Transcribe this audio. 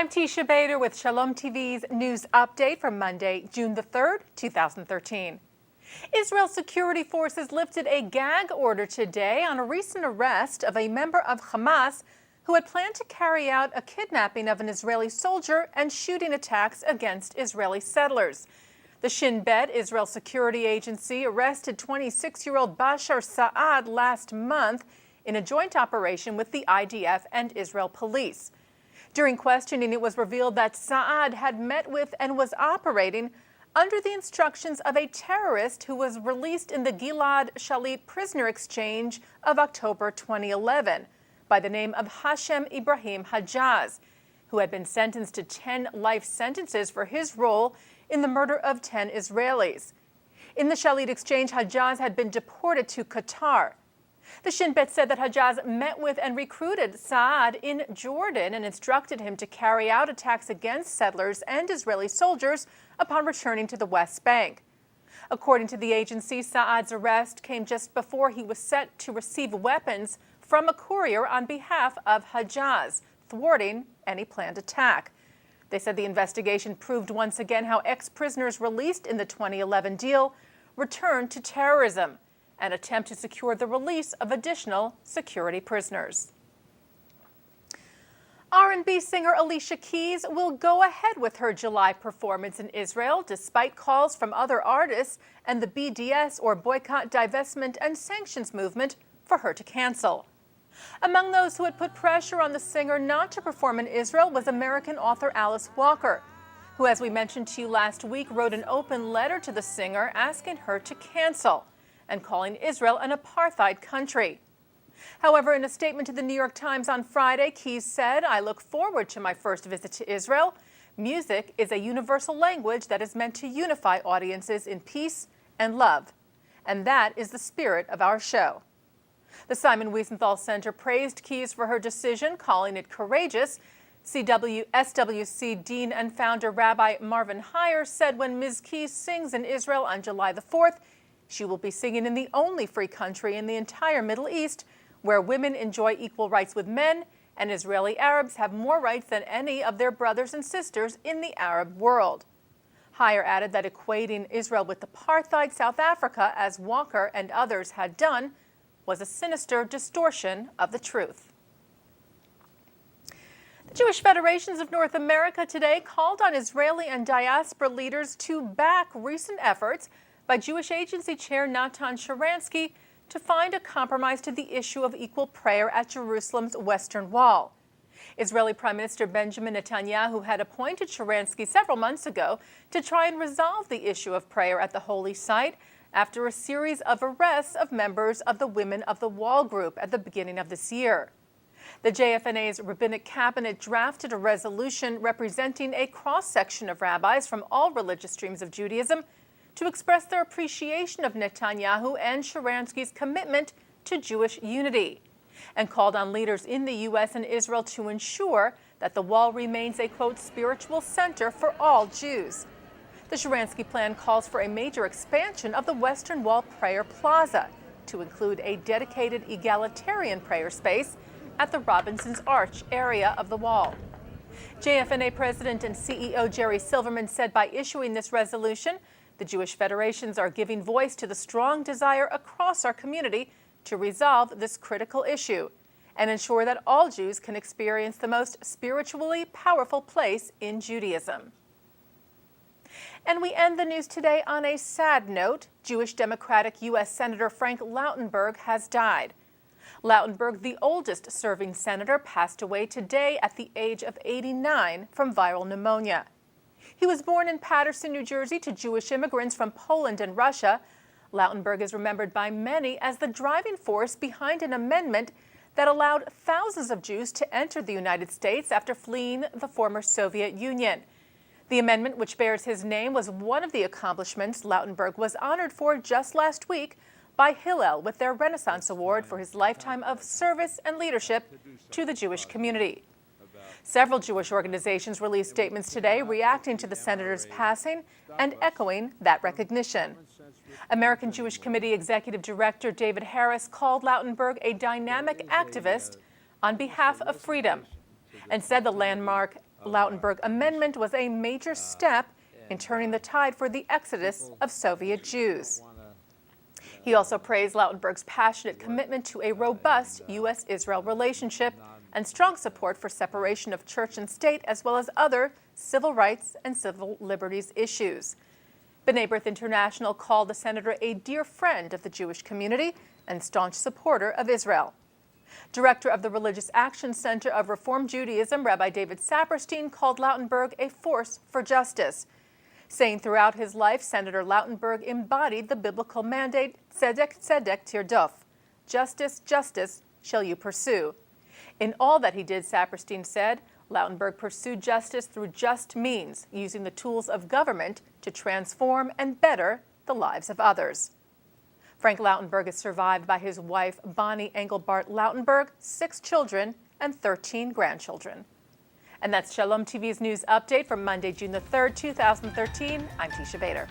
I'm Teisha Bader with Shalom TV's news update for Monday, June the 3rd, 2013. Israel's security forces lifted a gag order today on a recent arrest of a member of Hamas who had planned to carry out a kidnapping of an Israeli soldier and shooting attacks against Israeli settlers. The Shin Bet, Israel security agency, arrested 26-year-old Bashar Saad last month in a joint operation with the IDF and Israel police. During questioning, it was revealed that Saad had met with and was operating under the instructions of a terrorist who was released in the Gilad Shalit prisoner exchange of October 2011 by the name of Hashem Ibrahim Hajaz, who had been sentenced to 10 life sentences for his role in the murder of 10 Israelis. In the Shalit exchange, Hajaz had been deported to Qatar. The Shin Bet said that Hajaz met with and recruited Saad in Jordan and instructed him to carry out attacks against settlers and Israeli soldiers upon returning to the West Bank. According to the agency, Saad's arrest came just before he was set to receive weapons from a courier on behalf of Hajaz, thwarting any planned attack. They said the investigation proved once again how ex-prisoners released in the 2011 deal returned to terrorism and attempt to secure the release of additional security prisoners. R&B singer Alicia Keys will go ahead with her July performance in Israel despite calls from other artists and the BDS, or Boycott, Divestment and Sanctions movement, for her to cancel. Among those who had put pressure on the singer not to perform in Israel was American author Alice Walker, who, as we mentioned to you last week, wrote an open letter to the singer asking her to cancel and calling Israel an apartheid country. However, in a statement to the New York Times on Friday, Keys said, "I look forward to my first visit to Israel. Music is a universal language that is meant to unify audiences in peace and love. And that is the spirit of our show." The Simon Wiesenthal Center praised Keys for her decision, calling it courageous. SWC Dean and founder Rabbi Marvin Heyer said when Ms. Keys sings in Israel on July the 4th, she will be singing in the only free country in the entire Middle East where women enjoy equal rights with men and Israeli Arabs have more rights than any of their brothers and sisters in the Arab world. Heyer added that equating Israel with apartheid South Africa, as Walker and others had done, was a sinister distortion of the truth. The Jewish Federations of North America today called on Israeli and diaspora leaders to back recent efforts by Jewish Agency Chair Natan Sharansky to find a compromise to the issue of equal prayer at Jerusalem's Western Wall. Israeli Prime Minister Benjamin Netanyahu had appointed Sharansky several months ago to try and resolve the issue of prayer at the holy site after a series of arrests of members of the Women of the Wall group at the beginning of this year. The JFNA's rabbinic cabinet drafted a resolution representing a cross-section of rabbis from all religious streams of Judaism to express their appreciation of Netanyahu and Sharansky's commitment to Jewish unity, and called on leaders in the U.S. and Israel to ensure that the wall remains a, quote, spiritual center for all Jews. The Sharansky plan calls for a major expansion of the Western Wall Prayer Plaza to include a dedicated egalitarian prayer space at the Robinson's Arch area of the wall. JFNA President and CEO Jerry Silverman said by issuing this resolution, the Jewish Federations are giving voice to the strong desire across our community to resolve this critical issue and ensure that all Jews can experience the most spiritually powerful place in Judaism. And we end the news today on a sad note. Jewish Democratic U.S. Senator Frank Lautenberg has died. Lautenberg, the oldest serving senator, passed away today at the age of 89 from viral pneumonia. He was born in Paterson, New Jersey, to Jewish immigrants from Poland and Russia. Lautenberg is remembered by many as the driving force behind an amendment that allowed thousands of Jews to enter the United States after fleeing the former Soviet Union. The amendment, which bears his name, was one of the accomplishments Lautenberg was honored for just last week by Hillel with their Renaissance Award for his lifetime of service and leadership to the Jewish community. Several Jewish organizations released statements today reacting to the senator's passing and echoing that recognition. American Jewish Committee Executive Director David Harris called Lautenberg a dynamic activist on behalf of freedom and said the landmark Lautenberg amendment was a major step in turning the tide for the exodus of Soviet Jews. He also praised Lautenberg's passionate commitment to a robust U.S.-Israel relationship and strong support for separation of church and state, as well as other civil rights and civil liberties issues. B'nai B'rith International called the senator a dear friend of the Jewish community and staunch supporter of Israel. Director of the Religious Action Center of Reform Judaism, Rabbi David Saperstein, called Lautenberg a force for justice, saying throughout his life, Senator Lautenberg embodied the biblical mandate, tzedek, tzedek tirdof, justice, justice shall you pursue. In all that he did, Saperstein said, Lautenberg pursued justice through just means, using the tools of government to transform and better the lives of others. Frank Lautenberg is survived by his wife, Bonnie Engelbart Lautenberg, 6 children, and 13 grandchildren. And that's Shalom TV's news update for Monday, June the 3rd, 2013. I'm Teisha Vader.